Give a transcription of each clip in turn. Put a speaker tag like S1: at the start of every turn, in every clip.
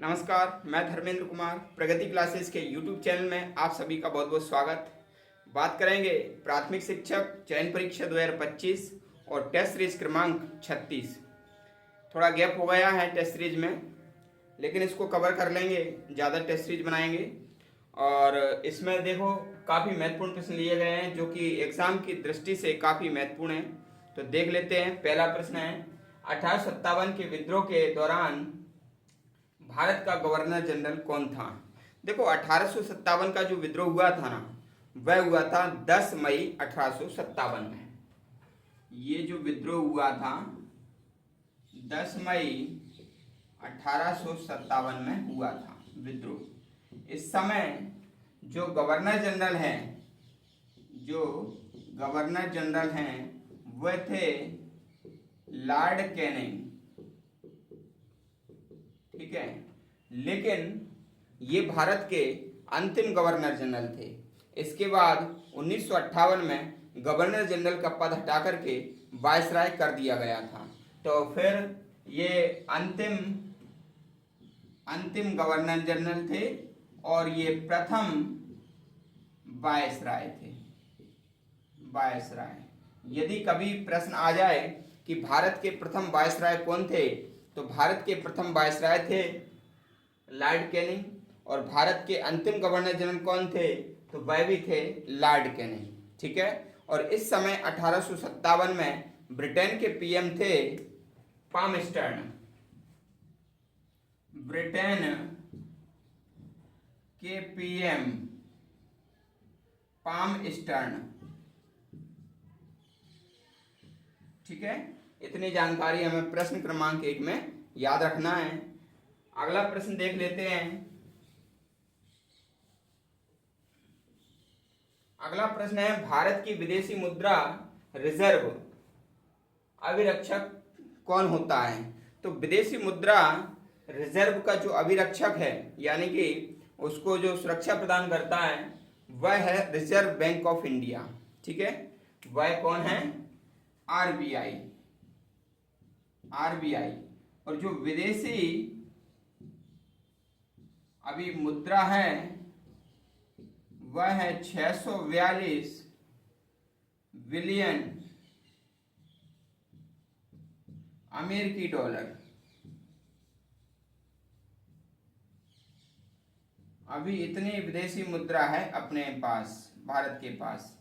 S1: नमस्कार, मैं धर्मेंद्र कुमार प्रगति क्लासेस के YouTube चैनल में आप सभी का बहुत बहुत स्वागत। बात करेंगे प्राथमिक शिक्षक चयन परीक्षा 2025 और टेस्ट सीरीज क्रमांक 36। थोड़ा गैप हो गया है टेस्ट सीरीज में, लेकिन इसको कवर कर लेंगे, ज़्यादा टेस्ट सीरीज बनाएंगे। और इसमें देखो काफ़ी महत्वपूर्ण प्रश्न लिए गए हैं जो कि एग्ज़ाम की दृष्टि से काफ़ी महत्वपूर्ण हैं। तो देख लेते हैं। पहला प्रश्न है, 1857 के विद्रोह के दौरान भारत का गवर्नर जनरल कौन था। देखो 1857 का जो विद्रोह हुआ था ना, वह हुआ था 10 मई 1857 में। ये जो विद्रोह हुआ था 10 मई 1857 में हुआ था विद्रोह। इस समय जो गवर्नर जनरल हैं वह थे लॉर्ड कैनिंग। ठीक है, लेकिन ये भारत के अंतिम गवर्नर जनरल थे। इसके बाद 1958 में गवर्नर जनरल का पद हटा करके वायसराय कर दिया गया था। तो फिर ये अंतिम गवर्नर जनरल थे और ये प्रथम वायसराय थे। वायसराय, यदि कभी प्रश्न आ जाए कि भारत के प्रथम वायसराय कौन थे, तो भारत के प्रथम वायसराय थे लॉर्ड कैनिंग, और भारत के अंतिम गवर्नर जनरल कौन थे, तो वह भी थे लॉर्ड कैनिंग। ठीक है, और इस समय 1857 में ब्रिटेन के पीएम थे पामस्टर्न। ब्रिटेन के पीएम पामस्टर्न। ठीक है, इतनी जानकारी हमें प्रश्न क्रमांक 1 में याद रखना है। अगला प्रश्न देख लेते हैं। अगला प्रश्न है, भारत की विदेशी मुद्रा रिजर्व अभिरक्षक कौन होता है। तो विदेशी मुद्रा रिजर्व का जो अभिरक्षक है, यानी कि उसको जो सुरक्षा प्रदान करता है, वह है रिजर्व बैंक ऑफ इंडिया। ठीक है, वह कौन है, आरबीआई। और जो विदेशी अभी मुद्रा है वह है 642 बिलियन अमेरिकी डॉलर। अभी इतनी विदेशी मुद्रा है अपने पास, भारत के पास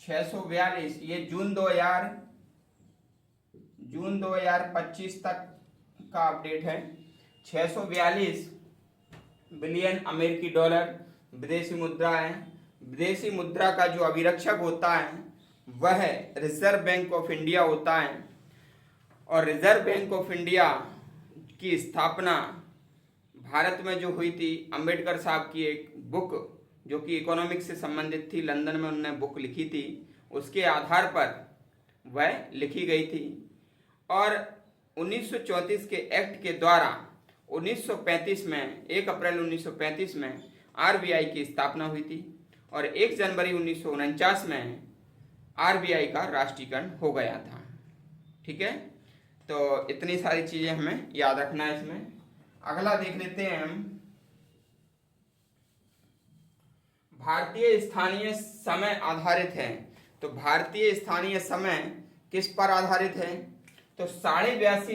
S1: 642। ये जून 2025 तक का अपडेट है। 642 बिलियन अमेरिकी डॉलर विदेशी मुद्रा है। विदेशी मुद्रा का जो अभिरक्षक होता है वह रिजर्व बैंक ऑफ इंडिया होता है। और रिजर्व बैंक ऑफ इंडिया की स्थापना भारत में जो हुई थी, अंबेडकर साहब की एक बुक जो कि इकोनॉमिक्स से संबंधित थी, लंदन में उन्होंने बुक लिखी थी, उसके आधार पर वह लिखी गई थी। और 1934 के एक्ट के द्वारा 1935 में 1 अप्रैल 1935 में आरबीआई की स्थापना हुई थी और 1 जनवरी 1949 में आरबीआई का राष्ट्रीयकरण हो गया था। ठीक है, तो इतनी सारी चीज़ें हमें याद रखना है इसमें। अगला देख लेते हैं हम, भारतीय स्थानीय समय आधारित है। तो भारतीय स्थानीय समय किस पर आधारित है, तो 82.5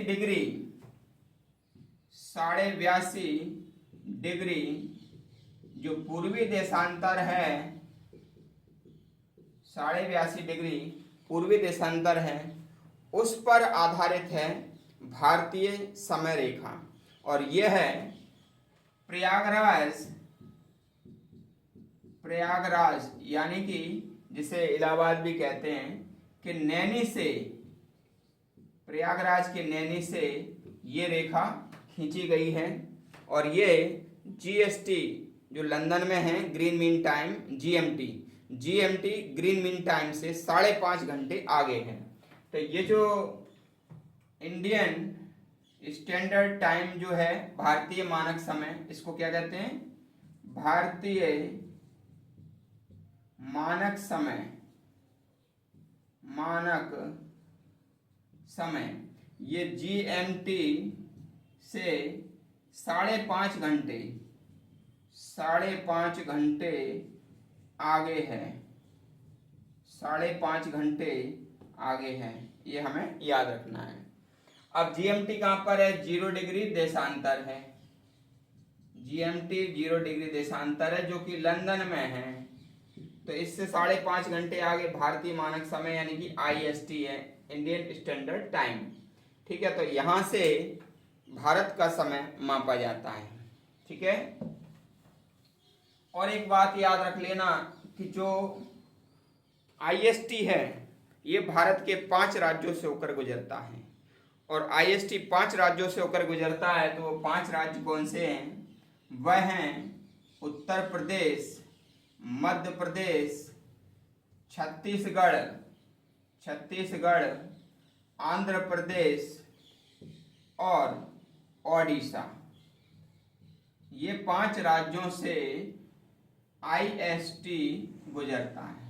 S1: डिग्री जो पूर्वी देशांतर है, 82.5 डिग्री पूर्वी देशांतर है, उस पर आधारित है भारतीय समय रेखा। और यह है प्रयागराज, यानी कि जिसे इलाहाबाद भी कहते हैं, कि नैनी से, प्रयागराज के नैनी से ये रेखा खींची गई है। और ये जीएसटी जो लंदन में है, green mean time, GMT green mean time से 5.5 घंटे आगे है। तो ये जो इंडियन स्टैंडर्ड टाइम जो है, भारतीय मानक समय, इसको क्या कहते हैं, भारतीय मानक समय, ये जीएमटी से 5.5 घंटे आगे है, 5.5 घंटे आगे है, ये हमें याद रखना है। अब जीएमटी कहाँ पर है? 0 डिग्री देशांतर है, जीएमटी 0 डिग्री देशांतर है जो कि लंदन में है। तो इससे 5.5 घंटे आगे भारतीय मानक समय यानी कि IST है, इंडियन स्टैंडर्ड टाइम। ठीक है, तो यहाँ से भारत का समय मापा जाता है। ठीक है, और एक बात याद रख लेना कि जो IST है ये भारत के 5 राज्यों से होकर गुजरता है, और IST 5 राज्यों से होकर गुजरता है। तो वो 5 राज्य कौन से हैं? वह हैं उत्तर प्रदेश, मध्य प्रदेश, छत्तीसगढ़, आंध्र प्रदेश और ओडिशा। ये 5 राज्यों से IST गुजरता है।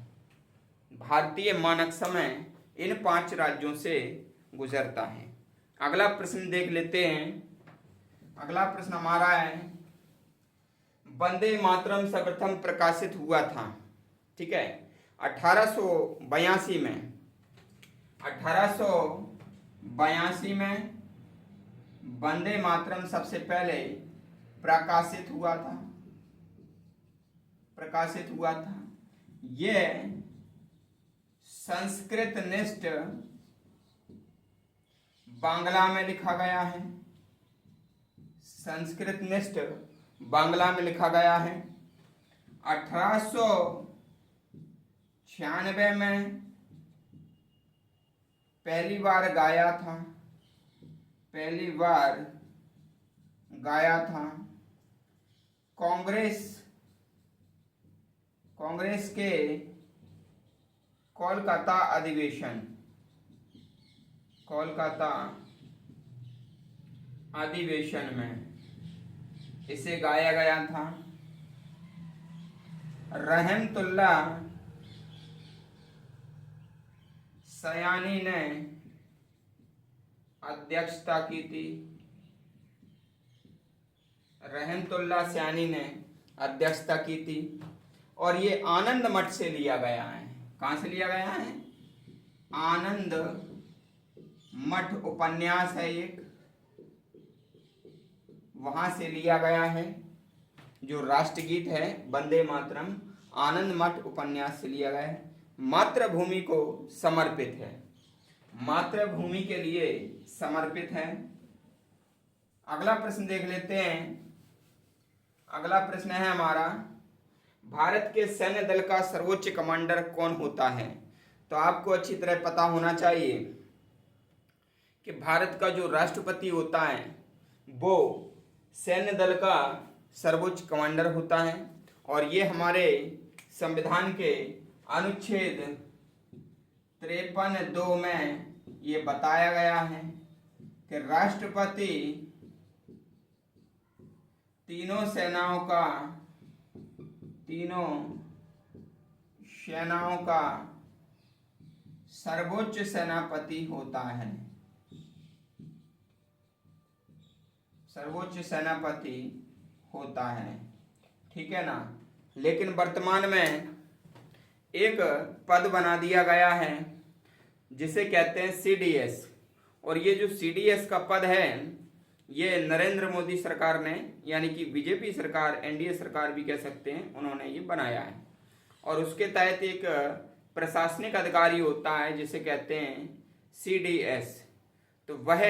S1: भारतीय मानक समय इन 5 राज्यों से गुजरता है। अगला प्रश्न देख लेते हैं। अगला प्रश्न हमारा है, वंदे मातरम सर्वप्रथम प्रकाशित हुआ था, ठीक है, 1882 में। 1882 में वंदे मातरम सबसे पहले प्रकाशित हुआ था। यह संस्कृत निष्ठ बांग्ला में लिखा गया है, संस्कृत निष्ठ बांग्ला में लिखा गया है। 1896 में पहली बार गाया था। कांग्रेस के कोलकाता अधिवेशन में इसे गाया गया था। रहमतुल्लाह सयानी ने अध्यक्षता की थी। रहमतुल्लाह सयानी ने अध्यक्षता की थी, और ये आनंद मठ से लिया गया है। कहाँ से लिया गया है? आनंद मठ उपन्यास है एक, वहां से लिया गया है। जो राष्ट्रगीत है वंदे मातरम आनंद मठ उपन्यास से लिया गया है। मातृभूमि को समर्पित है, मातृभूमि के लिए समर्पित है। अगला प्रश्न देख लेते हैं। अगला प्रश्न है हमारा, भारत के सैन्य दल का सर्वोच्च कमांडर कौन होता है? तो आपको अच्छी तरह पता होना चाहिए कि भारत का जो राष्ट्रपति होता है वो सैन्य दल का सर्वोच्च कमांडर होता है, और ये हमारे संविधान के अनुच्छेद 53(2) में ये बताया गया है कि राष्ट्रपति तीनों सेनाओं का सर्वोच्च सेनापति होता है, सर्वोच्च सेनापति होता है। ठीक है ना। लेकिन वर्तमान में एक पद बना दिया गया है जिसे कहते हैं CDS, और ये जो CDS का पद है ये नरेंद्र मोदी सरकार ने, यानी कि बीजेपी सरकार, NDA सरकार भी कह सकते हैं, उन्होंने ये बनाया है। और उसके तहत एक प्रशासनिक अधिकारी होता है जिसे कहते हैं CDS। तो वह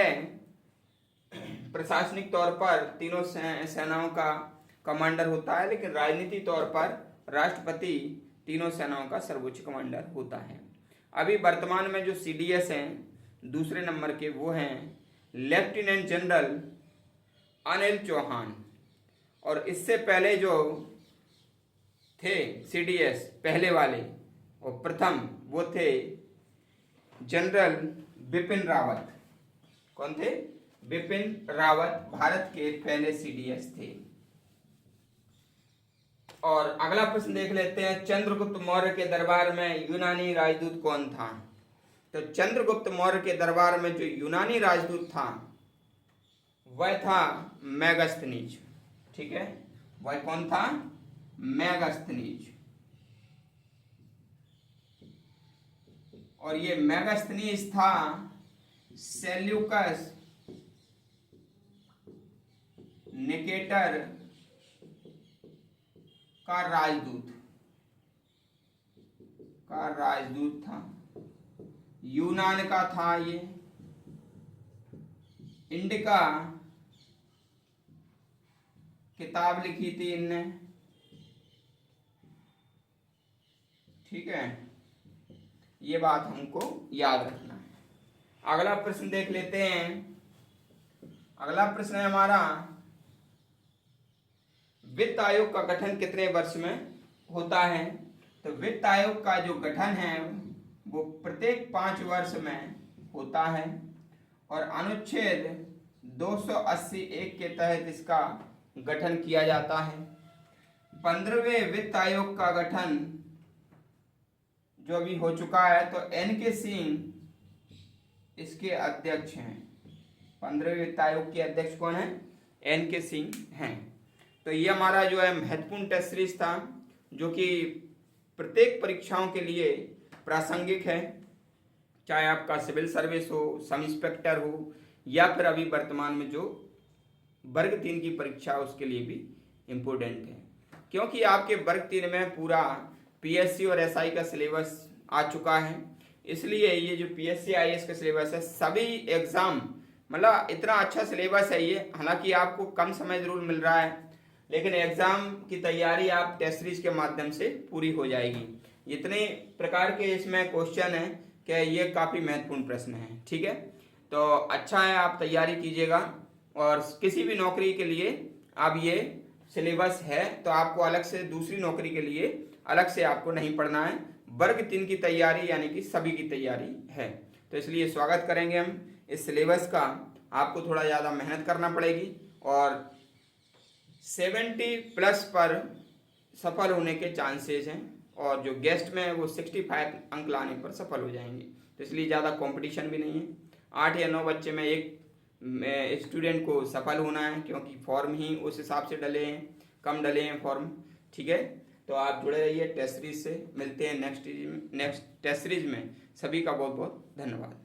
S1: प्रशासनिक तौर पर तीनों सेनाओं का कमांडर होता है, लेकिन राजनीतिक तौर पर राष्ट्रपति तीनों सेनाओं का सर्वोच्च कमांडर होता है। अभी वर्तमान में जो CDS हैं दूसरे नंबर के, वो हैं लेफ्टिनेंट जनरल अनिल चौहान, और इससे पहले जो थे CDS पहले वाले और प्रथम, वो थे जनरल बिपिन रावत। कौन थे? बिपिन रावत भारत के पहले CDS थे। और अगला प्रश्न देख लेते हैं, चंद्रगुप्त मौर्य के दरबार में यूनानी राजदूत कौन था? तो चंद्रगुप्त मौर्य के दरबार में जो यूनानी राजदूत था वह था मेगास्थनीज। ठीक है, वह कौन था? मेगास्थनीज। और ये मेगास्थनीज था सेल्यूकस निकेटर का राजदूत था। यूनान का था ये। इंडिका किताब लिखी थी इनने। ठीक है, ये बात हमको याद रखना है। अगला प्रश्न देख लेते हैं। अगला प्रश्न है हमारा, वित्त आयोग का गठन कितने वर्ष में होता है? तो वित्त आयोग का जो गठन है वो प्रत्येक 5 वर्ष में होता है और अनुच्छेद 280(1) के तहत इसका गठन किया जाता है। 15वें वित्त आयोग का गठन जो अभी हो चुका है, तो एन.के. सिंह इसके अध्यक्ष हैं। 15वें वित्त आयोग के अध्यक्ष कौन है? एन.के. सिंह हैं। तो ये हमारा जो है महत्वपूर्ण टेस्ट सीरीज था, जो कि प्रत्येक परीक्षाओं के लिए प्रासंगिक है, चाहे आपका सिविल सर्विस हो, सब इंस्पेक्टर हो, या फिर अभी वर्तमान में जो वर्ग 3 की परीक्षा उसके लिए भी इम्पोर्टेंट है, क्योंकि आपके वर्ग 3 में पूरा पीएससी और एसआई का सिलेबस आ चुका है। इसलिए ये जो पीएससी आईएएस का सिलेबस है, सभी एग्जाम मतलब इतना अच्छा सिलेबस है ये। हालांकि आपको कम समय जरूर मिल रहा है, लेकिन एग्जाम की तैयारी आप टेस्ट सीरीज के माध्यम से पूरी हो जाएगी। इतने प्रकार के इसमें क्वेश्चन हैं कि ये काफ़ी महत्वपूर्ण प्रश्न हैं। ठीक है, तो अच्छा है, आप तैयारी कीजिएगा। और किसी भी नौकरी के लिए अब ये सिलेबस है, तो आपको अलग से दूसरी नौकरी के लिए अलग से आपको नहीं पढ़ना है। वर्ग 3 की तैयारी यानी कि सभी की तैयारी है, तो इसलिए स्वागत करेंगे हम इस सिलेबस का। आपको थोड़ा ज़्यादा मेहनत करना पड़ेगी और 70+ पर सफल होने के चांसेस हैं, और जो गेस्ट में है वो 65 अंक लाने पर सफल हो जाएंगे। तो इसलिए ज़्यादा कंपटीशन भी नहीं है। 8 या 9 बच्चे में एक स्टूडेंट को सफल होना है, क्योंकि फॉर्म ही उस हिसाब से डले हैं, कम डले हैं फॉर्म। ठीक है, तो आप जुड़े रहिए टेस्ट सीरीज से। मिलते हैं नेक्स्ट टेस्ट सीरीज में। सभी का बहुत बहुत धन्यवाद।